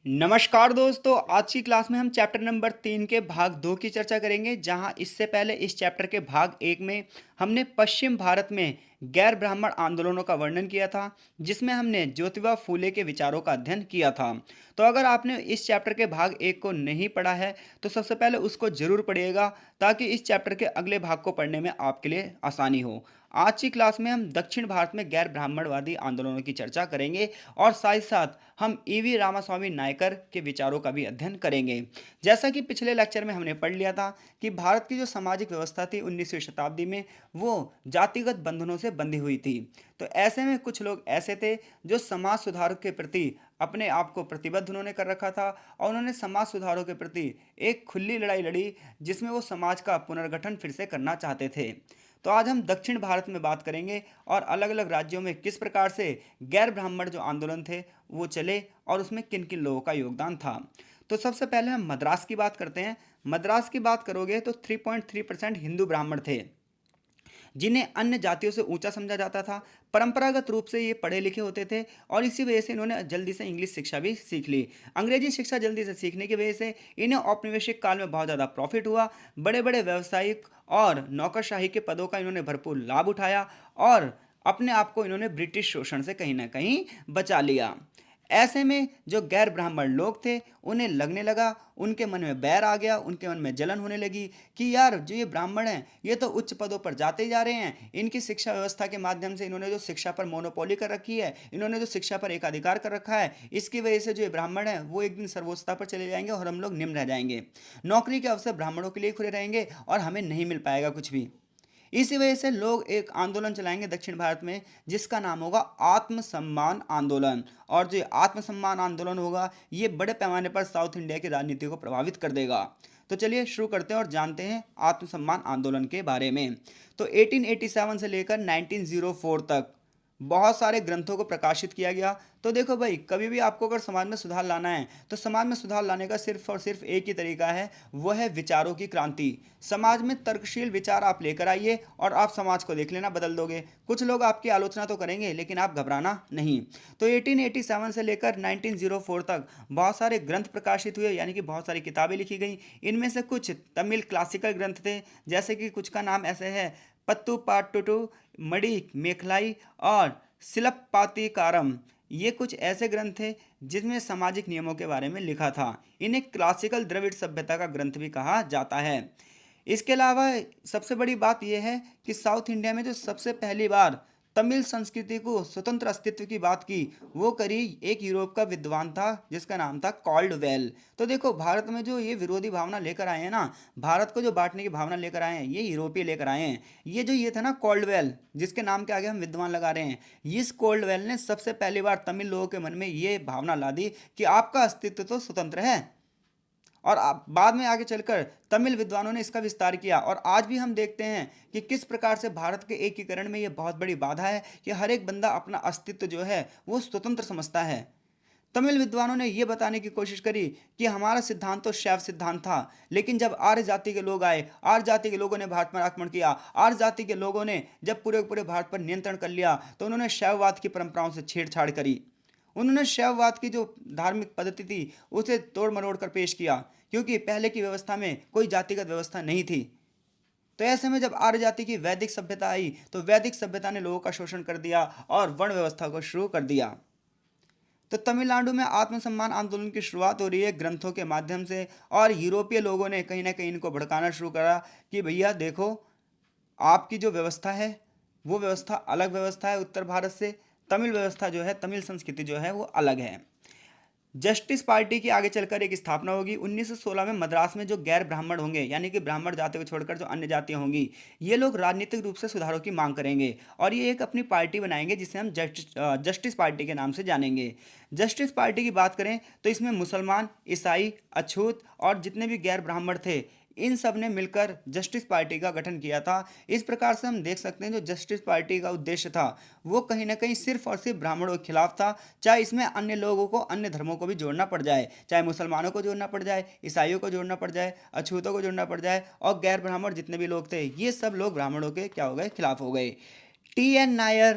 नमस्कार दोस्तों, आज की क्लास में हम चैप्टर नंबर 3 के भाग 2 की चर्चा करेंगे। जहां इससे पहले इस चैप्टर के भाग 1 में हमने पश्चिम भारत में गैर ब्राह्मण आंदोलनों का वर्णन किया था, जिसमें हमने ज्योतिबा फूले के विचारों का अध्ययन किया था। तो अगर आपने इस चैप्टर के भाग 1 को नहीं पढ़ा है तो सबसे पहले उसको जरूर पढ़िएगा, ताकि इस चैप्टर के अगले भाग को पढ़ने में आपके लिए आसानी हो। आज की क्लास में हम दक्षिण भारत में गैर ब्राह्मणवादी आंदोलनों की चर्चा करेंगे और साथ ही साथ हम ईवी रामास्वामी नायकर के विचारों का भी अध्ययन करेंगे। जैसा कि पिछले लेक्चर में हमने पढ़ लिया था कि भारत की जो सामाजिक व्यवस्था थी 19वीं शताब्दी में, वो जातिगत बंधनों से बंधी हुई थी। तो ऐसे में कुछ लोग ऐसे थे जो समाज सुधार के प्रति अपने आप को प्रतिबद्ध उन्होंने कर रखा था, और उन्होंने समाज सुधारों के प्रति एक खुली लड़ाई लड़ी, जिसमें वो समाज का पुनर्गठन फिर से करना चाहते थे। तो आज हम दक्षिण भारत में बात करेंगे और अलग अलग राज्यों में किस प्रकार से गैर ब्राह्मण जो आंदोलन थे वो चले और उसमें किन किन लोगों का योगदान था। तो सबसे पहले हम मद्रास की बात करते हैं। मद्रास की बात करोगे तो 3.3% हिंदू ब्राह्मण थे, जिन्हें अन्य जातियों से ऊंचा समझा जाता था। परंपरागत रूप से ये पढ़े लिखे होते थे और इसी वजह से इन्होंने जल्दी से इंग्लिश शिक्षा भी सीख ली। अंग्रेजी शिक्षा जल्दी से सीखने की वजह से इन्हें औपनिवेशिक काल में बहुत ज़्यादा प्रॉफिट हुआ। बड़े बड़े व्यावसायिक और नौकरशाही के पदों का इन्होंने भरपूर लाभ उठाया और अपने आप को इन्होंने ब्रिटिश शोषण से कहीं ना कहीं बचा लिया। ऐसे में जो गैर ब्राह्मण लोग थे उन्हें लगने लगा, उनके मन में बैर आ गया, उनके मन में जलन होने लगी कि यार जो ये ब्राह्मण हैं ये तो उच्च पदों पर जाते ही जा रहे हैं। इनकी शिक्षा व्यवस्था के माध्यम से इन्होंने जो शिक्षा पर मोनोपोली कर रखी है, इन्होंने जो शिक्षा पर एकाधिकार कर रखा है, इसकी वजह से जो ये ब्राह्मण हैं वो एक दिन सर्वोच्चता पर चले जाएंगे और हम लोग निम्न रह जाएंगे। नौकरी के अवसर ब्राह्मणों के लिए खुले रहेंगे और हमें नहीं मिल पाएगा कुछ भी। इसी वजह से लोग एक आंदोलन चलाएंगे दक्षिण भारत में, जिसका नाम होगा आत्मसम्मान आंदोलन। और जो आत्मसम्मान आंदोलन होगा ये बड़े पैमाने पर साउथ इंडिया की राजनीति को प्रभावित कर देगा। तो चलिए शुरू करते हैं और जानते हैं आत्मसम्मान आंदोलन के बारे में। तो 1887 से लेकर 1904 तक बहुत सारे ग्रंथों को प्रकाशित किया गया। तो देखो भाई, कभी भी आपको अगर समाज में सुधार लाना है तो समाज में सुधार लाने का सिर्फ और सिर्फ एक ही तरीका है, वह है विचारों की क्रांति। समाज में तर्कशील विचार आप लेकर आइए और आप समाज को देख लेना बदल दोगे। कुछ लोग आपकी आलोचना तो करेंगे लेकिन आप घबराना नहीं। तो 1887 से लेकर 1904 तक बहुत सारे ग्रंथ प्रकाशित हुए, यानी कि बहुत सारी किताबें लिखी गई। इनमें से कुछ तमिल क्लासिकल ग्रंथ थे, जैसे कि कुछ का नाम ऐसे है पत्तू पाटुटू, मड़ी मेखलाई और सिलप्पातीकारम। ये कुछ ऐसे ग्रंथ थे जिसमें सामाजिक नियमों के बारे में लिखा था। इन्हें क्लासिकल द्रविड़ सभ्यता का ग्रंथ भी कहा जाता है। इसके अलावा सबसे बड़ी बात यह है कि साउथ इंडिया में जो सबसे पहली बार तमिल संस्कृति को स्वतंत्र अस्तित्व की बात की, वो करी एक यूरोप का विद्वान था जिसका नाम था कॉल्डवेल। तो देखो, भारत में जो ये विरोधी भावना लेकर आए हैं ना, भारत को जो बांटने की भावना लेकर आए हैं, ये यूरोपीय लेकर आए हैं। ये जो ये था ना कॉल्डवेल, जिसके नाम के आगे हम विद्वान लगा रहे हैं, इस कॉल्डवेल ने सबसे पहली बार तमिल लोगों के मन में ये भावना ला दी कि आपका अस्तित्व तो स्वतंत्र है। और बाद में आगे चलकर तमिल विद्वानों ने इसका विस्तार किया, और आज भी हम देखते हैं कि किस प्रकार से भारत के एकीकरण में यह बहुत बड़ी बाधा है कि हर एक बंदा अपना अस्तित्व जो है वो स्वतंत्र समझता है। तमिल विद्वानों ने यह बताने की कोशिश करी कि हमारा सिद्धांत तो शैव सिद्धांत था, लेकिन जब आर्य जाति के लोग आए, आर्य जाति के लोगों ने भारत पर आक्रमण किया, आर्य जाति के लोगों ने जब पूरे पूरे भारत पर नियंत्रण कर लिया, तो उन्होंने शैववाद की परंपराओं से छेड़छाड़ करी। उन्होंने शैववाद की जो धार्मिक पद्धति थी उसे तोड़ मरोड़ कर पेश किया, क्योंकि पहले की व्यवस्था में कोई जातिगत व्यवस्था नहीं थी। तो ऐसे में जब आर्य जाति की वैदिक सभ्यता आई तो वैदिक सभ्यता ने लोगों का शोषण कर दिया और वर्ण व्यवस्था को शुरू कर दिया। तो तमिलनाडु में आत्मसम्मान आंदोलन की शुरुआत हो रही है ग्रंथों के माध्यम से, और यूरोपीय लोगों ने कहीं ना कहीं इनको भड़काना शुरू करा कि भैया देखो, आपकी जो व्यवस्था है वो व्यवस्था अलग व्यवस्था है उत्तर भारत से। तमिल व्यवस्था जो है, तमिल संस्कृति जो है वो अलग है। जस्टिस पार्टी की आगे चलकर एक स्थापना होगी 1916 में मद्रास में। जो गैर ब्राह्मण होंगे, यानी कि ब्राह्मण जाति को छोड़कर जो अन्य जातियां होंगी, ये लोग राजनीतिक रूप से सुधारों की मांग करेंगे और ये एक अपनी पार्टी बनाएंगे जिसे हम जस्टिस पार्टी के नाम से जानेंगे। जस्टिस पार्टी की बात करें तो इसमें मुसलमान, ईसाई, अछूत और जितने भी गैर ब्राह्मण थे, इन सब ने मिलकर जस्टिस पार्टी का गठन किया था। इस प्रकार से हम देख सकते हैं जो जस्टिस पार्टी का उद्देश्य था वो कहीं ना कहीं सिर्फ और सिर्फ ब्राह्मणों के खिलाफ था। चाहे इसमें अन्य लोगों को, अन्य धर्मों को भी जोड़ना पड़ जाए, चाहे मुसलमानों को जोड़ना पड़ जाए, ईसाइयों को जोड़ना पड़ जाए, अछूतों को जोड़ना पड़ जाए, और गैर ब्राह्मण जितने भी लोग थे ये सब लोग ब्राह्मणों के क्या हो गए, खिलाफ हो गए। T N Nair,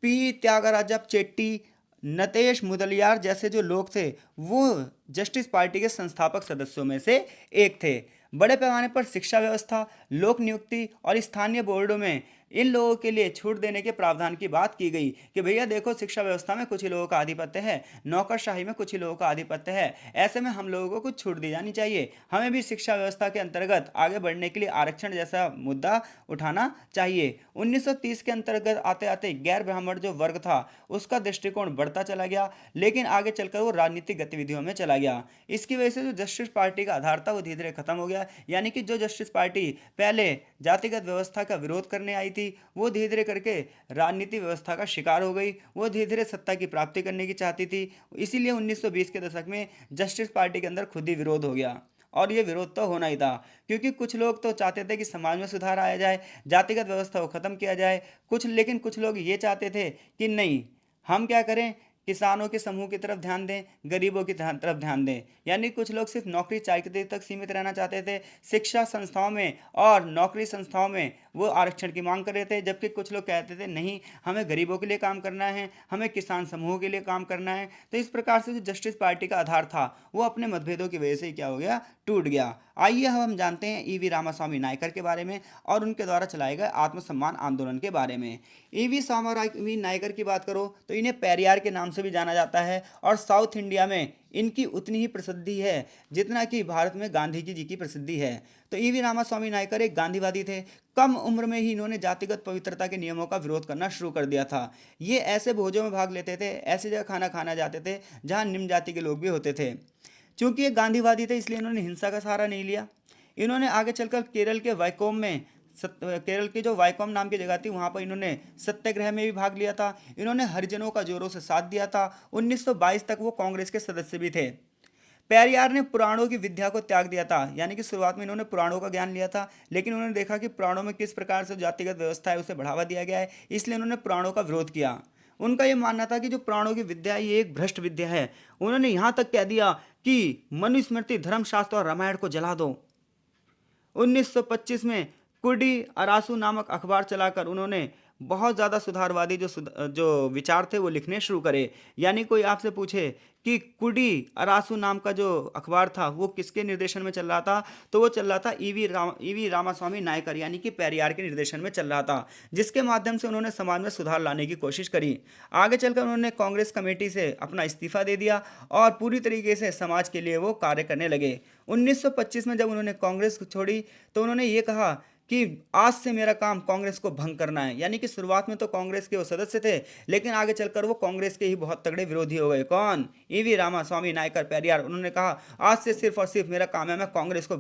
P Thyagaraja Chetty, Natesa Mudaliar जैसे जो लोग थे वो जस्टिस पार्टी के संस्थापक सदस्यों में से एक थे। बड़े पैमाने पर शिक्षा व्यवस्था, लोक नियुक्ति और स्थानीय बोर्डों में इन लोगों के लिए छूट देने के प्रावधान की बात की गई कि भैया देखो, शिक्षा व्यवस्था में कुछ ही लोगों का आधिपत्य है, नौकरशाही में कुछ ही लोगों का आधिपत्य है, ऐसे में हम लोगों को कुछ छूट दी जानी चाहिए, हमें भी शिक्षा व्यवस्था के अंतर्गत आगे बढ़ने के लिए आरक्षण जैसा मुद्दा उठाना चाहिए। 1930 के अंतर्गत आते आते गैर ब्राह्मण जो वर्ग था उसका दृष्टिकोण बढ़ता चला गया, लेकिन आगे चलकर वो राजनीतिक गतिविधियों में चला गया। इसकी वजह से जो जस्टिस पार्टी का आधार था वो धीरे धीरे खत्म हो गया, यानी कि जो जस्टिस पार्टी पहले जातिगत व्यवस्था का विरोध करने आई थी वो धीरे धीरे करके राजनीति व्यवस्था का शिकार हो गई, वो धीरे धीरे सत्ता की प्राप्ति करने की चाहती थी। इसीलिए 1920 के दशक में जस्टिस पार्टी के अंदर खुद ही विरोध हो गया, और ये विरोध तो होना ही था, क्योंकि कुछ लोग तो चाहते थे कि समाज में सुधार आया जाए, जातिगत व्यवस्था को ख़त्म किया जाए, लेकिन कुछ लोग ये चाहते थे कि नहीं, हम क्या करें, किसानों के समूह की तरफ ध्यान दें, गरीबों की तरफ ध्यान दें। यानी कुछ लोग सिर्फ नौकरी चाकरी तक सीमित रहना चाहते थे, शिक्षा संस्थाओं में और नौकरी संस्थाओं में वो आरक्षण की मांग कर रहे थे, जबकि कुछ लोग कहते थे नहीं, हमें गरीबों के लिए काम करना है, हमें किसान समूहों के लिए काम करना है। तो इस प्रकार से जो जस्टिस पार्टी का आधार था वो अपने मतभेदों की वजह से क्या हो गया, टूट गया। आइए हम जानते हैं ईवी रामास्वामी नायकर के बारे में और उनके द्वारा चलाए गए आत्मसम्मान आंदोलन के बारे में। ईवी रामास्वामी नायकर की बात करो तो इन्हें पेरियार के नाम से भी जाना जाता है, और साउथ इंडिया में इनकी उतनी ही प्रसिद्धि है जितना कि भारत में गांधी जी की प्रसिद्धि है। तो ईवी रामास्वामी नायकर एक गांधीवादी थे। कम उम्र में ही इन्होंने जातिगत पवित्रता के नियमों का विरोध करना शुरू कर दिया था। ये ऐसे भोजों में भाग लेते थे, ऐसी जगह खाना खाना जाते थे जहां निम्न जाति के लोग भी होते थे। चूंकि ये गांधीवादी थे इसलिए इन्होंने हिंसा का सहारा नहीं लिया। इन्होंने आगे चलकर केरल के वैकोम में केरल की जो वाइकॉम नाम की जगह थी वहाँ पर इन्होंने सत्याग्रह में भी भाग लिया था। इन्होंने हरिजनों का जोरों से साथ दिया था। 1922 तक वो कांग्रेस के सदस्य भी थे। पेरियार ने पुराणों की विद्या को त्याग दिया था, यानी कि शुरुआत में इन्होंने पुराणों का ज्ञान लिया था, लेकिन उन्होंने देखा कि पुराणों में किस प्रकार से जातिगत व्यवस्था है उसे बढ़ावा दिया गया है, इसलिए उन्होंने पुराणों का विरोध किया। उनका यह मानना था कि जो पुराणों की विद्या है ये एक भ्रष्ट विद्या है। उन्होंने यहाँ तक कह दिया कि मनुस्मृति, धर्मशास्त्र और रामायण को जला दो। 1925 में कुडी अरासू नामक अखबार चलाकर उन्होंने बहुत ज़्यादा सुधारवादी जो विचार थे वो लिखने शुरू करे। यानी कोई आपसे पूछे कि कुडी अरासू नाम का जो अखबार था वो किसके निर्देशन में चल रहा था, तो वो चल रहा था ईवी रामास्वामी नायकर यानी कि पेरियार के निर्देशन में चल रहा था, जिसके माध्यम से उन्होंने समाज में सुधार लाने की कोशिश करी। आगे चलकर उन्होंने कांग्रेस कमेटी से अपना इस्तीफा दे दिया और पूरी तरीके से समाज के लिए वो कार्य करने लगे। 1925 में जब उन्होंने कांग्रेस छोड़ी तो उन्होंने ये कहा कि आज से मेरा काम कांग्रेस को भंग करना है। यानी कि शुरुआत में तो कांग्रेस के वो सदस्य थे, लेकिन आगे चलकर वो कांग्रेस के ही बहुत तगड़े विरोधी हो गए। कौन? ईवी रामास्वामी नायकर पेरियार। उन्होंने कहा आज से सिर्फ और सिर्फ मेरा काम है मैं कांग्रेस को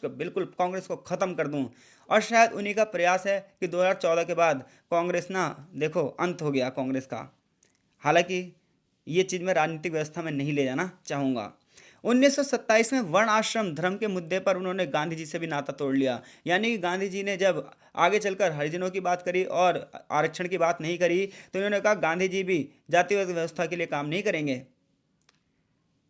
बिल्कुल कांग्रेस को ख़त्म कर दूं। और शायद उन्हीं का प्रयास है कि 2014 के बाद कांग्रेस ना देखो अंत हो गया कांग्रेस का। हालांकि ये चीज़ मैं राजनीतिक व्यवस्था में नहीं ले जाना चाहूँगा। 1927 में वर्ण आश्रम धर्म के मुद्दे पर उन्होंने गांधी जी से भी नाता तोड़ लिया। यानी कि गांधी जी ने जब आगे चलकर हरिजनों की बात करी और आरक्षण की बात नहीं करी तो इन्होंने कहा गांधी जी भी जातिगत व्यवस्था के लिए काम नहीं करेंगे।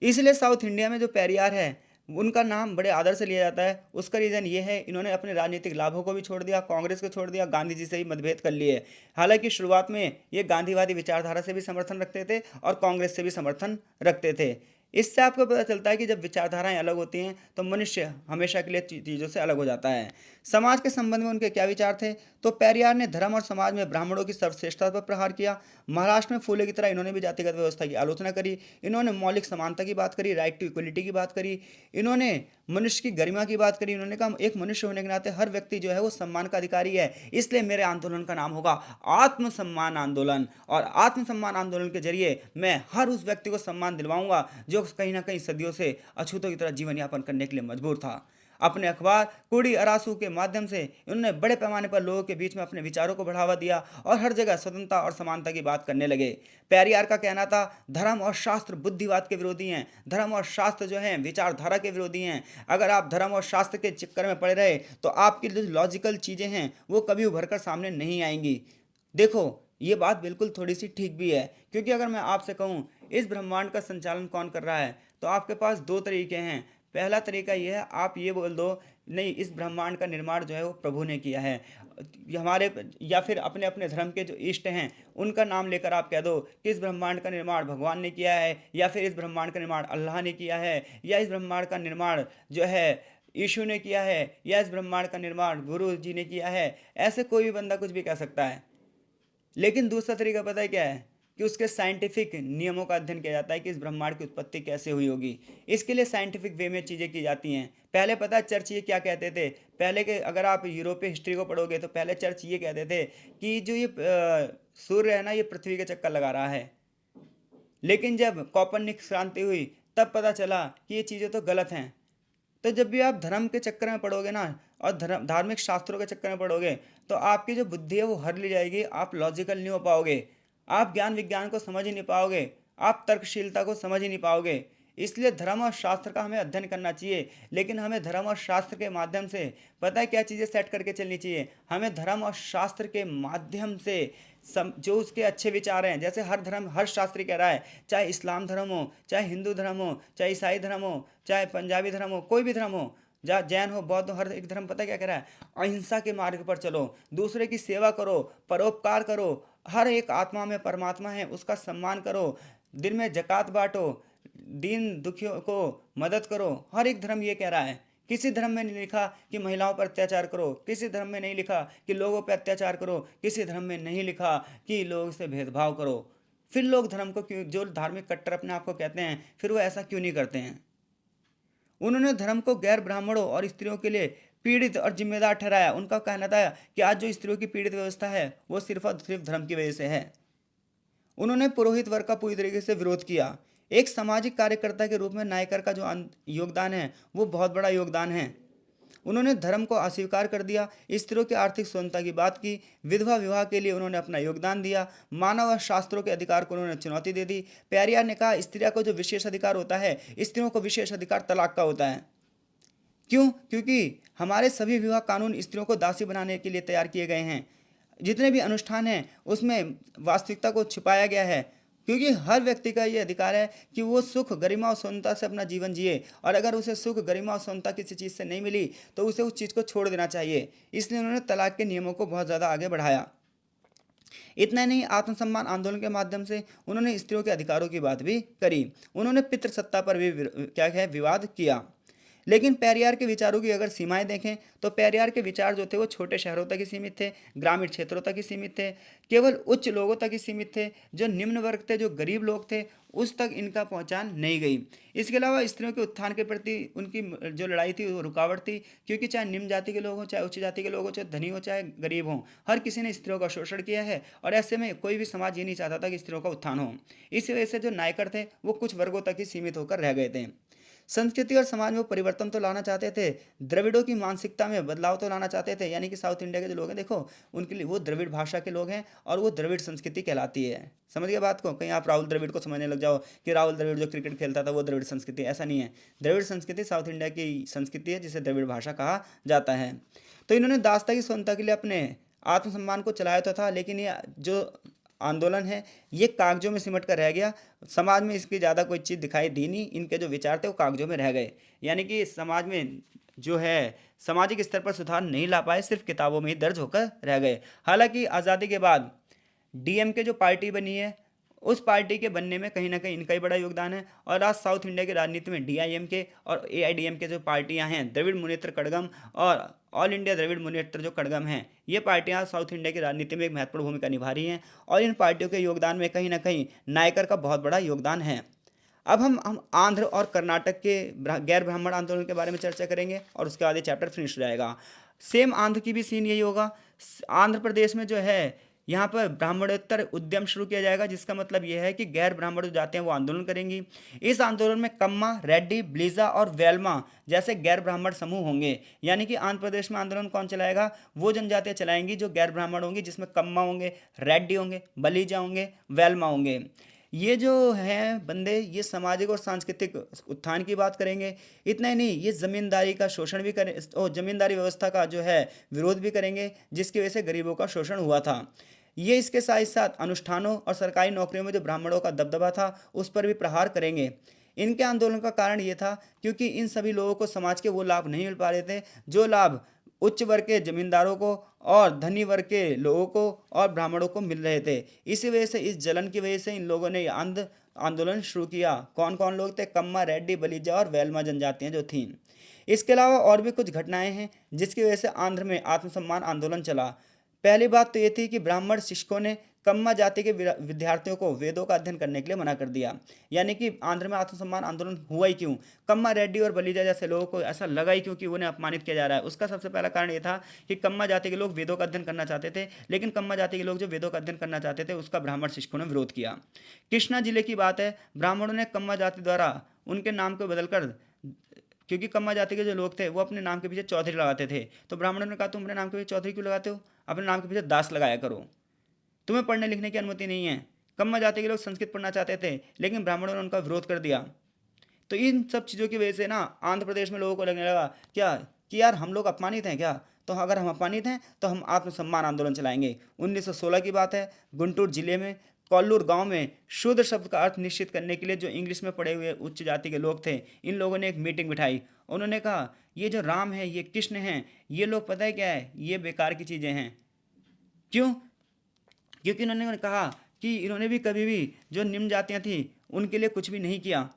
इसलिए साउथ इंडिया में जो पेरियार है उनका नाम बड़े आदर से लिया जाता है। उसका रीज़न ये है इन्होंने अपने राजनीतिक लाभों को भी छोड़ दिया, कांग्रेस को छोड़ दिया, गांधी जी से ही मतभेद कर लिए। हालांकि शुरुआत में ये गांधीवादी विचारधारा से भी समर्थन रखते थे और कांग्रेस से भी समर्थन रखते थे। इससे आपको पता चलता है कि जब विचारधाराएं अलग होती हैं तो मनुष्य हमेशा के लिए चीज़ों से अलग हो जाता है। समाज के संबंध में उनके क्या विचार थे? तो पेरियार ने धर्म और समाज में ब्राह्मणों की सर्वश्रेष्ठता पर प्रहार किया। महाराष्ट्र में फूले की तरह इन्होंने भी जातिगत व्यवस्था की आलोचना करी। इन्होंने मौलिक समानता की बात करी, राइट टू इक्वलिटी की बात करी। इन्होंने मनुष्य की गरिमा की बात करी। इन्होंने कहा एक मनुष्य होने के नाते हर व्यक्ति जो है वो सम्मान का अधिकारी है, इसलिए मेरे आंदोलन का नाम होगा आत्मसम्मान आंदोलन। और आत्मसम्मान आंदोलन के जरिए मैं हर उस व्यक्ति को सम्मान दिलवाऊंगा जो कहीं ना कहीं सदियों से अछूतों की तरह जीवन यापन करने के लिए मजबूर था। अपने अखबार कुड़ी अरासू के माध्यम से इन्होंने बड़े पैमाने पर लोगों के बीच में अपने विचारों को बढ़ावा दिया और हर जगह स्वतंत्रता और समानता की बात करने लगे। पेरियार का कहना था धर्म और शास्त्र बुद्धिवाद के विरोधी हैं, धर्म और शास्त्र जो हैं विचारधारा के विरोधी हैं। अगर आप धर्म और शास्त्र के चक्कर में पड़े रहे तो आपकी जो लॉजिकल चीज़ें हैं वो कभी उभर कर सामने नहीं आएंगी। देखो ये बात बिल्कुल थोड़ी सी ठीक भी है, क्योंकि अगर मैं आपसे कहूँ इस ब्रह्मांड का संचालन कौन कर रहा है तो आपके पास दो तरीके हैं। पहला तरीका ये है, आप ये बोल दो नहीं, इस ब्रह्मांड का निर्माण जो है वो प्रभु ने किया है। हमारे या फिर अपने अपने धर्म के जो इष्ट हैं उनका नाम लेकर आप कह दो कि इस ब्रह्मांड का निर्माण भगवान ने किया है, या फिर इस ब्रह्मांड का निर्माण अल्लाह ने किया है, या इस ब्रह्मांड का निर्माण जो है यीशु ने किया है, या इस ब्रह्मांड का निर्माण गुरु जी ने किया है। ऐसे कोई भी बंदा कुछ भी कह सकता है। लेकिन दूसरा तरीका पता है क्या है, कि उसके साइंटिफिक नियमों का अध्ययन किया जाता है कि इस ब्रह्मांड की उत्पत्ति कैसे हुई होगी। इसके लिए साइंटिफिक वे में चीज़ें की जाती हैं। पहले पता है चर्च ये क्या कहते थे? पहले के अगर आप यूरोपीय हिस्ट्री को पढ़ोगे तो पहले चर्च ये कहते थे कि जो ये सूर्य है ना, ये पृथ्वी के चक्कर लगा रहा है। लेकिन जब कॉपरनिकस क्रांति हुई तब पता चला कि ये चीज़ें तो गलत हैं। तो जब भी आप धर्म के चक्कर में पड़ोगे ना, और धर्म धार्मिक शास्त्रों के चक्कर में पड़ोगे, तो आपकी जो बुद्धि है वो हर ली जाएगी। आप लॉजिकल नहीं हो पाओगे, आप ज्ञान विज्ञान को समझ ही नहीं पाओगे, आप तर्कशीलता को समझ ही नहीं पाओगे। इसलिए धर्म और शास्त्र का हमें अध्ययन करना चाहिए, लेकिन हमें धर्म और शास्त्र के माध्यम से पता है क्या चीज़ें सेट करके चलनी चाहिए। हमें धर्म और शास्त्र के माध्यम से जो उसके अच्छे विचार हैं, जैसे हर धर्म, हर शास्त्री कह रहा है, चाहे इस्लाम धर्म हो, चाहे हिंदू धर्म हो, चाहे ईसाई धर्म हो, चाहे पंजाबी धर्म हो, कोई भी धर्म हो, जैन हो, बौद्ध हो, हर एक धर्म पता है क्या कह रहा है? अहिंसा के मार्ग पर चलो, दूसरे की सेवा करो, परोपकार करो, हर एक आत्मा में परमात्मा है उसका सम्मान करो, दिन में जकात बांटो, दीन दुखियों को मदद करो। हर एक धर्म ये कह रहा है। किसी धर्म में नहीं लिखा कि महिलाओं पर अत्याचार करो, किसी धर्म में नहीं लिखा कि लोगों पर अत्याचार करो, किसी धर्म में नहीं लिखा कि लोगों से भेदभाव करो। फिर लोग धर्म को क्यों, जो धार्मिक कट्टर अपने आप को कहते हैं, फिर वो ऐसा क्यों नहीं करते हैं? उन्होंने धर्म को गैर ब्राह्मणों और स्त्रियों के लिए पीड़ित और जिम्मेदार ठहराया। उनका कहना था कि आज जो स्त्रियों की पीड़ित व्यवस्था है वो सिर्फ और सिर्फ धर्म की वजह से है। उन्होंने पुरोहित वर्ग का पूरी तरीके से विरोध किया। एक सामाजिक कार्यकर्ता के रूप में नायकर का जो योगदान है वो बहुत बड़ा योगदान है। उन्होंने धर्म को अस्वीकार कर दिया, स्त्रियों की आर्थिक स्वतंत्रता की बात की, विधवा विवाह के लिए उन्होंने अपना योगदान दिया, मानव और शास्त्रों के अधिकार को उन्होंने चुनौती दे दी। पेरियार ने कहा स्त्रियों को जो विशेष अधिकार होता है, स्त्रियों को विशेष अधिकार तलाक का होता है। क्यों? क्योंकि हमारे सभी विवाह कानून स्त्रियों को दासी बनाने के लिए तैयार किए गए हैं। जितने भी अनुष्ठान हैं उसमें वास्तविकता को छिपाया गया है, क्योंकि हर व्यक्ति का ये अधिकार है कि वो सुख, गरिमा और स्वतंत्रता से अपना जीवन जिए, और अगर उसे सुख, गरिमा और स्वतंत्रता किसी चीज़ से नहीं मिली तो उसे उस चीज़ को छोड़ देना चाहिए। इसलिए उन्होंने तलाक के नियमों को बहुत ज़्यादा आगे बढ़ाया। इतना नहीं, आत्मसम्मान आंदोलन के माध्यम से उन्होंने स्त्रियों के अधिकारों की बात भी करी। उन्होंने पितृसत्ता पर भी क्या है विवाद किया। लेकिन पेरियार के विचारों की अगर सीमाएं देखें तो पेरियार के विचार जो थे वो छोटे शहरों तक ही सीमित थे, ग्रामीण क्षेत्रों तक ही सीमित थे, केवल उच्च लोगों तक ही सीमित थे। जो निम्न वर्ग थे, जो गरीब लोग थे, उस तक इनका पहचान नहीं गई। इसके अलावा स्त्रियों के उत्थान के प्रति उनकी जो लड़ाई थी वो रुकावट थी, क्योंकि चाहे निम्न जाति के लोग हों, चाहे उच्च जाति के लोग हों, चाहे धनी हो, चाहे गरीब हों, हर किसी ने स्त्रियों का शोषण किया है। और ऐसे में कोई भी समाज ये नहीं चाहता था कि स्त्रियों का उत्थान हो। इस वजह से जो नायकर थे वो कुछ वर्गों तक ही सीमित होकर रह गए थे। संस्कृति और समाज में परिवर्तन तो लाना चाहते थे, द्रविड़ों की मानसिकता में बदलाव तो लाना चाहते थे। यानी कि साउथ इंडिया के जो लोग हैं, देखो उनके लिए वो द्रविड़ भाषा के लोग हैं और वो द्रविड़ संस्कृति कहलाती है। समझ गए बात को? कहीं आप राहुल द्रविड़ को समझने लग जाओ कि राहुल द्रविड़ जो क्रिकेट खेलता था वो द्रविड़ संस्कृति, ऐसा नहीं है। द्रविड़ संस्कृति साउथ इंडिया की संस्कृति है जिसे द्रविड़ भाषा कहा जाता है। तो इन्होंने दास्ता की स्वतंत्रता के लिए अपने आत्मसम्मान को चलाया तो था, लेकिन ये जो आंदोलन है ये कागजों में सिमट कर रह गया। समाज में इसकी ज़्यादा कोई चीज़ दिखाई दी नहीं, इनके जो विचार थे वो कागजों में रह गए। यानी कि समाज में जो है सामाजिक स्तर पर सुधार नहीं ला पाए, सिर्फ किताबों में ही दर्ज होकर रह गए। हालांकि आज़ादी के बाद डीएमके जो पार्टी बनी है उस पार्टी के बनने में कहीं ना कहीं इनका ही बड़ा योगदान है। और आज साउथ इंडिया की राजनीति में डीआईएमके और एआईडीएमके जो पार्टियां हैं, द्रविड़ मुनेत्र कड़गम और ऑल इंडिया द्रविड़ मुनेत्र जो कड़गम हैं, ये पार्टियां साउथ इंडिया की राजनीति में एक महत्वपूर्ण भूमिका निभा रही हैं। और इन पार्टियों के योगदान में कहीं ना कहीं नायकर का बहुत बड़ा योगदान है। अब हम आंध्र और कर्नाटक के गैर ब्राह्मण आंदोलन के बारे में चर्चा करेंगे और उसके बाद ये चैप्टर फिनिश हो जाएगा। सेम आंध्र की भी सीन यही होगा। आंध्र प्रदेश में जो है यहाँ पर ब्राह्मणोत्तर उद्यम शुरू किया जाएगा, जिसका मतलब यह है कि गैर ब्राह्मण जो जाते हैं वो आंदोलन करेंगी। इस आंदोलन में कम्मा, रेड्डी, ब्लीजा और वेल्मा जैसे गैर ब्राह्मण समूह होंगे। यानी कि आंध्र प्रदेश में आंदोलन कौन चलाएगा? वो जनजातियाँ चलाएंगी जो गैर ब्राह्मण होंगी, जिसमें कम्मा होंगे, रेड्डी होंगे, बलीजा होंगे, वेल्मा होंगे। ये जो हैं बंदे, ये सामाजिक और सांस्कृतिक उत्थान की बात करेंगे। इतना ही नहीं, ये ज़मींदारी का शोषण भी करें और ज़मींदारी व्यवस्था का जो है विरोध भी करेंगे, जिसकी वजह से गरीबों का शोषण हुआ था। ये इसके साथ साथ अनुष्ठानों और सरकारी नौकरियों में जो ब्राह्मणों का दबदबा था उस पर भी प्रहार करेंगे। इनके आंदोलन का कारण ये था क्योंकि इन सभी लोगों को समाज के वो लाभ नहीं मिल पा रहे थे जो लाभ उच्च वर्ग के जमींदारों को और धनी वर्ग के लोगों को और ब्राह्मणों को मिल रहे थे। इसी वजह से, इस जलन की वजह से इन लोगों ने आंदोलन शुरू किया। कौन कौन लोग थे? कम्मा, रेड्डी, बलिजा और वेलमा जनजातियां जो थीं। इसके अलावा और भी कुछ घटनाएं हैं जिसकी वजह से आंध्र में आत्मसम्मान आंदोलन चला। पहली बात तो ये थी कि ब्राह्मण शिक्षकों ने कम्मा जाति के विद्यार्थियों को वेदों का अध्ययन करने के लिए मना कर दिया। यानी कि आंध्र में आत्मसम्मान आंदोलन हुआ ही क्यों? कम्मा, रेड्डी और बलिजा जैसे लोगों को ऐसा लगा ही क्यों कि उन्हें अपमानित किया जा रहा है। उसका सबसे पहला कारण ये था कि कम्मा जाति के लोग वेदों का अध्ययन करना चाहते थे, लेकिन कम्मा जाति के लोग जो वेदों का अध्ययन करना चाहते थे उसका ब्राह्मण शिक्षकों ने विरोध किया। कृष्णा जिले की बात है, ब्राह्मणों ने कम्मा जाति द्वारा उनके नाम को बदलकर, क्योंकि कम्मा जाति के जो लोग थे वो अपने नाम के पीछे चौधरी लगाते थे, तो ब्राह्मणों ने कहा तुम अपने नाम के पीछे चौधरी क्यों लगाते हो? अपने नाम के पीछे दास लगाया करो, तुम्हें पढ़ने लिखने की अनुमति नहीं है। कम्मा जाति के लोग संस्कृत पढ़ना चाहते थे, लेकिन ब्राह्मणों ने उनका विरोध कर दिया। तो इन सब चीज़ों की वजह से ना आंध्र प्रदेश में लोगों को लगने लगा क्या कि यार हम लोग अपमानित हैं क्या? तो अगर हम अपमानित हैं तो हम आत्मसम्मान आंदोलन चलाएंगे। 1916 की बात है, गुंटूर जिले में कोल्लूर गांव में शूद्र शब्द का अर्थ निश्चित करने के लिए जो इंग्लिश में पढ़े हुए उच्च जाति के लोग थे, इन लोगों ने एक मीटिंग बिठाई। उन्होंने कहा ये जो राम है, ये कृष्ण हैं, ये लोग पता है क्या है, ये बेकार की चीज़ें हैं। क्यों? क्योंकि इन्होंने कहा कि इन्होंने भी कभी भी जो निम्न जातियां थी उनके लिए कुछ भी नहीं किया।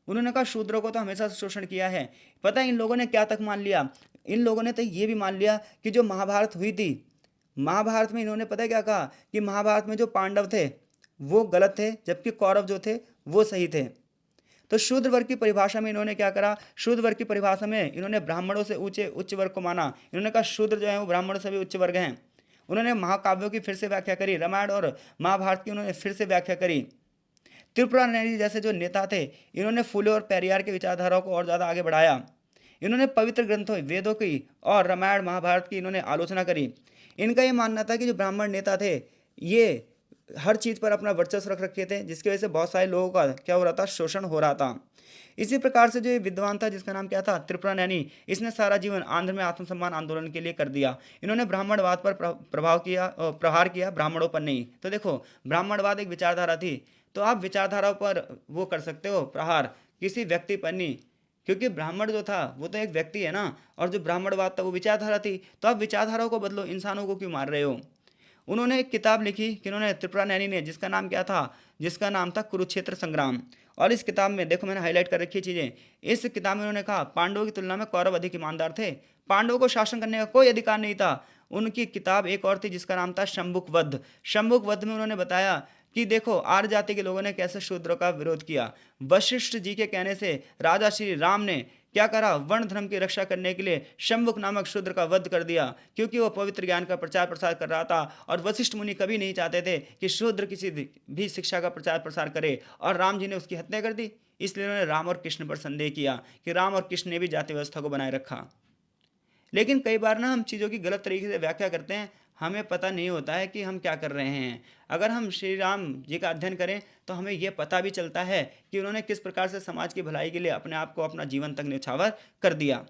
उन्होंने कहा शूद्रों को तो हमेशा शोषण किया है। पता है इन लोगों ने क्या तक मान लिया? इन लोगों ने तो ये भी मान लिया कि जो महाभारत हुई थी, महाभारत में इन्होंने पता है क्या कहा कि महाभारत में जो पांडव थे वो गलत थे, जबकि कौरव जो थे वो सही थे। तो शूद्र वर्ग की परिभाषा में इन्होंने क्या करा? शूद्र वर्ग की परिभाषा में इन्होंने ब्राह्मणों से ऊंचे उच्च वर्ग को माना। इन्होंने कहा शूद्र जो है वो ब्राह्मणों से भी उच्च वर्ग हैं। उन्होंने महाकाव्यों की फिर से व्याख्या करी, रामायण और महाभारत की उन्होंने फिर से व्याख्या करी। त्रिपुरा नैनी जैसे जो नेता थे, इन्होंने फुले और पेरियार की विचारधाराओं को और ज़्यादा आगे बढ़ाया। इन्होंने पवित्र ग्रंथों वेदों की और रामायण महाभारत की इन्होंने आलोचना करी। इनका ये मानना था कि जो ब्राह्मण नेता थे ये हर चीज़ पर अपना वर्चस्व रख रखे थे, जिसकी वजह से बहुत सारे लोगों का क्या हो रहा था? शोषण हो रहा था। इसी प्रकार से जो ये विद्वान था जिसका नाम क्या था? त्रिपुरा नैनी, इसने सारा जीवन आंध्र में आत्मसम्मान आंदोलन के लिए कर दिया। इन्होंने ब्राह्मणवाद पर प्रहार किया, ब्राह्मणों पर नहीं। तो देखो, ब्राह्मणवाद एक विचारधारा थी, तो आप विचारधारा पर वो कर सकते हो प्रहार, किसी व्यक्ति पर नहीं, क्योंकि ब्राह्मण जो था वो तो एक व्यक्ति है ना, और जो ब्राह्मणवाद था वो विचारधारा थी। तो आप विचारधाराओं को बदलो, इंसानों को क्यों मार रहे हो? उन्होंने एक किताब लिखी, किन्होंने? त्रिपुरा नैनी ने, जिसका नाम क्या था? जिसका नाम था कुरुक्षेत्र संग्राम। और इस किताब में देखो मैंने हाईलाइट कर रखी है चीज़ें। इस किताब में उन्होंने कहा पांडवों की तुलना में कौरव अधिक ईमानदार थे, पांडवों को शासन करने का कोई अधिकार नहीं था। उनकी किताब एक और थी जिसका नाम था शंभुक वध। शंभुक वध में उन्होंने बताया कि देखो आर्य जाति के लोगों ने कैसे शूद्रों का विरोध किया। वशिष्ठ जी के कहने से राजा श्री राम ने क्या करा? वर्ण धर्म की रक्षा करने के लिए शंभुक नामक शूद्र का वध कर दिया, क्योंकि वो पवित्र ज्ञान का प्रचार प्रसार कर रहा था। और वशिष्ठ मुनि कभी नहीं चाहते थे कि शूद्र किसी भी शिक्षा का प्रचार प्रसार करे, और राम जी ने उसकी हत्या कर दी। इसलिए उन्होंने राम और कृष्ण पर संदेह किया कि राम और कृष्ण ने भी जाति व्यवस्था को बनाए रखा। लेकिन कई बार ना हम चीज़ों की गलत तरीके से व्याख्या करते हैं, हमें पता नहीं होता है कि हम क्या कर रहे हैं। अगर हम श्री राम जी का अध्ययन करें तो हमें यह पता भी चलता है कि उन्होंने किस प्रकार से समाज की भलाई के लिए अपने आप को, अपना जीवन तक न्यौछावर कर दिया।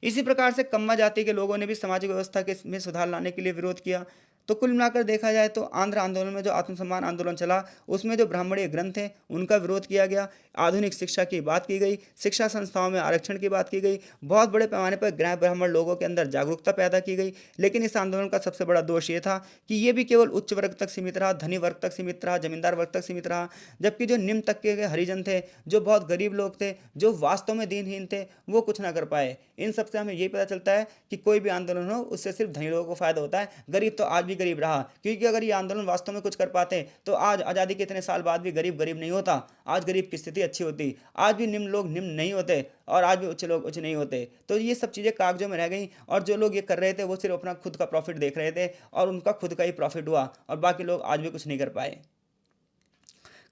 इसी प्रकार से कम्मा जाति के लोगों ने भी सामाजिक व्यवस्था के में सुधार लाने के लिए विरोध किया। तो कुल मिलाकर देखा जाए तो आंध्र आंदोलन में जो आत्मसम्मान आंदोलन चला, उसमें जो ब्राह्मणीय ग्रंथ थे उनका विरोध किया गया, आधुनिक शिक्षा की बात की गई, शिक्षा संस्थाओं में आरक्षण की बात की गई, बहुत बड़े पैमाने पर गैर ब्राह्मण लोगों के अंदर जागरूकता पैदा की गई। लेकिन इस आंदोलन का सबसे बड़ा दोष ये था कि ये भी केवल उच्च वर्ग तक सीमित रहा, धनी वर्ग तक सीमित रहा, जमींदार वर्ग तक सीमित रहा, जबकि जो निम्न तबके के हरिजन थे, जो बहुत गरीब लोग थे, जो वास्तव में दीनहीन थे, वो कुछ ना कर पाए। इन सबसे हमें यही पता चलता है कि कोई भी आंदोलन हो उससे सिर्फ धनी लोगों को फायदा होता है, गरीब तो आज भी गरीब रहा। क्योंकि अगर ये आंदोलन वास्तव में कुछ कर पाते तो आज आज़ादी के इतने साल बाद भी गरीब गरीब नहीं होता, आज गरीब की स्थिति अच्छी होती, आज भी निम्न लोग निम्न नहीं होते और आज भी उच्च लोग उच्च नहीं होते। तो ये सब चीज़ें कागजों में रह गई, और जो लोग ये कर रहे थे वो सिर्फ अपना खुद का प्रॉफिट देख रहे थे, और उनका खुद का ही प्रॉफिट हुआ, और बाकी लोग आज भी कुछ नहीं कर पाए।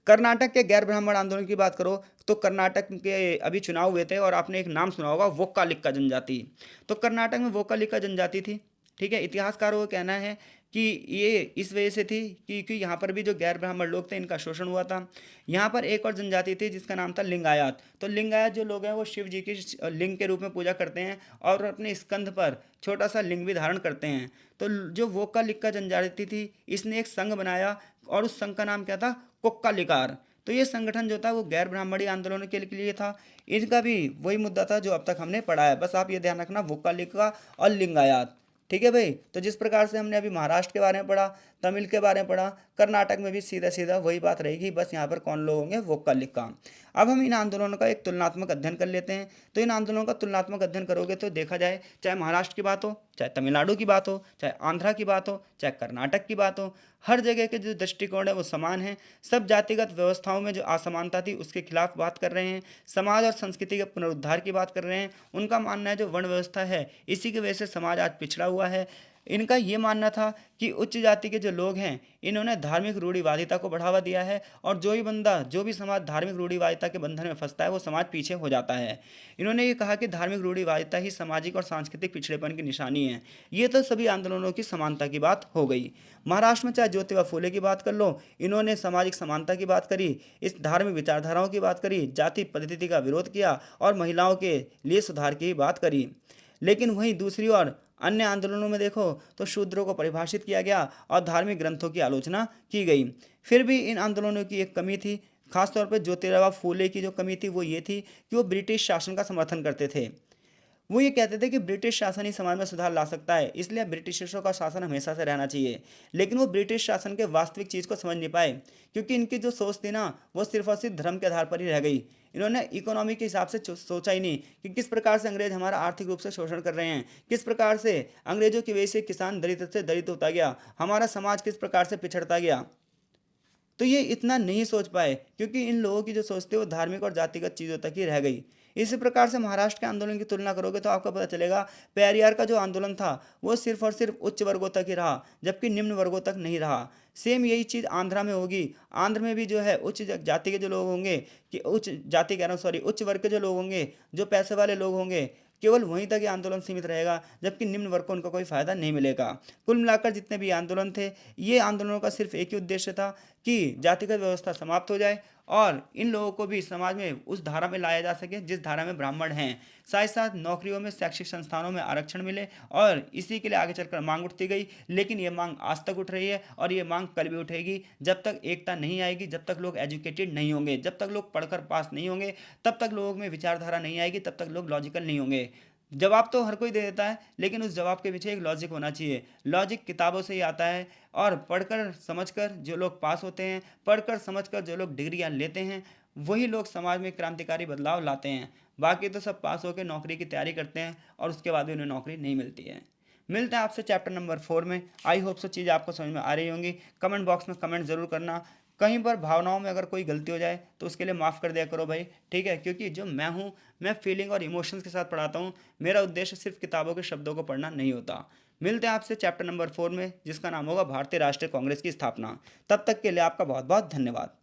कर्नाटक के गैर ब्राह्मण आंदोलन की बात करो तो कर्नाटक के अभी चुनाव हुए थे, और आपने एक नाम सुना होगा, वोक्कालिक्का जनजाति। तो कर्नाटक में वोक्कालिक्का जनजाति थी, ठीक है। इतिहासकारों का कहना है कि ये इस वजह से थी क्योंकि यहाँ पर भी जो गैर ब्राह्मण लोग थे इनका शोषण हुआ था। यहाँ पर एक और जनजाति थी जिसका नाम था लिंगायत। तो लिंगायत जो लोग हैं वो शिव जी की लिंग के रूप में पूजा करते हैं, और अपने स्कंध पर छोटा सा लिंग भी धारण करते हैं। तो जो वोक्कालिक्का जनजाति थी, इसने एक संघ बनाया, और उस संघ का नाम क्या था? कोक्कालिकार। तो ये संगठन जो था वो गैर ब्राह्मणी आंदोलन के लिए था। इनका भी वही मुद्दा था जो अब तक हमने पढ़ा है। बस आप ये ध्यान रखना, वोक्कालिका और लिंगायत। ठीक है भाई। तो जिस प्रकार से हमने अभी महाराष्ट्र के बारे में पढ़ा, तमिल के बारे में पढ़ा, कर्नाटक में भी सीधा सीधा वही बात रहेगी, बस यहाँ पर कौन लोग होंगे, वोक्कालिका। अब हम इन आंदोलनों का एक तुलनात्मक अध्ययन कर लेते हैं। तो इन आंदोलनों का तुलनात्मक अध्ययन करोगे तो देखा जाए, चाहे महाराष्ट्र की बात हो, चाहे तमिलनाडु की बात हो, चाहे आंध्रा की बात हो, चाहे कर्नाटक की बात हो, हर जगह के जो दृष्टिकोण है वो समान है। सब जातिगत व्यवस्थाओं में जो असमानता थी उसके खिलाफ बात कर रहे हैं, समाज और संस्कृति के पुनरुद्धार की बात कर रहे हैं। उनका मानना है जो वर्ण व्यवस्था है इसी की वजह से समाज आज पिछड़ा हुआ है। इनका ये मानना था कि उच्च जाति के जो लोग हैं इन्होंने धार्मिक रूढ़िवादिता को बढ़ावा दिया है, और जो भी समाज धार्मिक रूढ़िवादिता के बंधन में फंसता है वो समाज पीछे हो जाता है। इन्होंने ये कहा कि धार्मिक रूढ़िवादिता ही सामाजिक और सांस्कृतिक पिछड़ेपन की निशानी है। ये तो सभी आंदोलनों की समानता की बात हो गई। महाराष्ट्र में चाहे ज्योतिबा फूले की बात कर लो, इन्होंने सामाजिक समानता की बात करी, इस धार्मिक विचारधाराओं की बात करी, जाति पद्धति का विरोध किया और महिलाओं के लिए सुधार की बात करी। लेकिन वहीं दूसरी ओर अन्य आंदोलनों में देखो तो शूद्रों को परिभाषित किया गया और धार्मिक ग्रंथों की आलोचना की गई। फिर भी इन आंदोलनों की एक कमी थी, खासतौर पर ज्योतिराव फूले की जो कमी थी वो ये थी कि वो ब्रिटिश शासन का समर्थन करते थे। वो ये कहते थे कि ब्रिटिश शासन ही समाज में सुधार ला सकता है, इसलिए ब्रिटिशर्सों का शासन हमेशा से रहना चाहिए। लेकिन वो ब्रिटिश शासन के वास्तविक चीज़ को समझ नहीं पाए, क्योंकि इनकी जो सोच थी ना वो सिर्फ और सिर्फ धर्म के आधार पर ही रह गई। इन्होंने इकोनॉमी के हिसाब से सोचा ही नहीं कि किस प्रकार से अंग्रेज हमारा आर्थिक रूप से शोषण कर रहे हैं, किस प्रकार से अंग्रेजों की वजह से किसान दरिद्र से दरिद्र होता गया, हमारा समाज किस प्रकार से पिछड़ता गया। तो ये इतना नहीं सोच पाए, क्योंकि इन लोगों की जो सोच थी वो धार्मिक और जातिगत चीज़ों तक ही रह गई। इसी प्रकार से महाराष्ट्र के आंदोलन की तुलना करोगे तो आपको पता चलेगा, पेरियार का जो आंदोलन था वो सिर्फ और सिर्फ उच्च वर्गों तक ही रहा, जबकि निम्न वर्गों तक नहीं रहा। सेम यही चीज़ आंध्रा में होगी। आंध्र में भी जो है उच्च जाति के जो लोग होंगे, कि उच्च जाति कह रहा हूँ, सॉरी, उच्च वर्ग के जो लोग होंगे, जो पैसे वाले लोग होंगे, केवल वहीं तक ये आंदोलन सीमित रहेगा, जबकि निम्न वर्ग को उनका कोई फायदा नहीं मिलेगा। कुल मिलाकर जितने भी आंदोलन थे, ये आंदोलनों का सिर्फ एक ही उद्देश्य था कि जातिगत व्यवस्था समाप्त हो जाए और इन लोगों को भी समाज में उस धारा में लाया जा सके जिस धारा में ब्राह्मण हैं। साथ ही साथ नौकरियों में, शैक्षिक संस्थानों में आरक्षण मिले, और इसी के लिए आगे चलकर मांग उठती गई। लेकिन ये मांग आज तक उठ रही है और ये मांग कल भी उठेगी, जब तक एकता नहीं आएगी, जब तक लोग एजुकेटेड नहीं होंगे, जब तक लोग पढ़कर पास नहीं होंगे, तब तक लोगों में विचारधारा नहीं आएगी, तब तक लोग लॉजिकल नहीं होंगे। जवाब तो हर कोई दे देता है, लेकिन उस जवाब के पीछे एक लॉजिक होना चाहिए। लॉजिक किताबों से ही आता है, और पढ़कर समझकर जो लोग पास होते हैं, पढ़कर समझकर जो लोग डिग्रियां लेते हैं, वही लोग समाज में क्रांतिकारी बदलाव लाते हैं। बाकी तो सब पास होकर नौकरी की तैयारी करते हैं और उसके बाद भी उन्हें नौकरी नहीं मिलती है। मिलते हैं आपसे चैप्टर नंबर 4 में। आई होप सो चीज़ आपको समझ में आ रही होंगी। कमेंट बॉक्स में कमेंट ज़रूर करना। कहीं पर भावनाओं में अगर कोई गलती हो जाए तो उसके लिए माफ़ कर दिया करो भाई, ठीक है? क्योंकि जो मैं हूँ, मैं फीलिंग और इमोशंस के साथ पढ़ाता हूँ। मेरा उद्देश्य सिर्फ किताबों के शब्दों को पढ़ना नहीं होता। मिलते हैं आपसे चैप्टर नंबर 4 में, जिसका नाम होगा भारतीय राष्ट्रीय कांग्रेस की स्थापना। तब तक के लिए आपका बहुत बहुत धन्यवाद।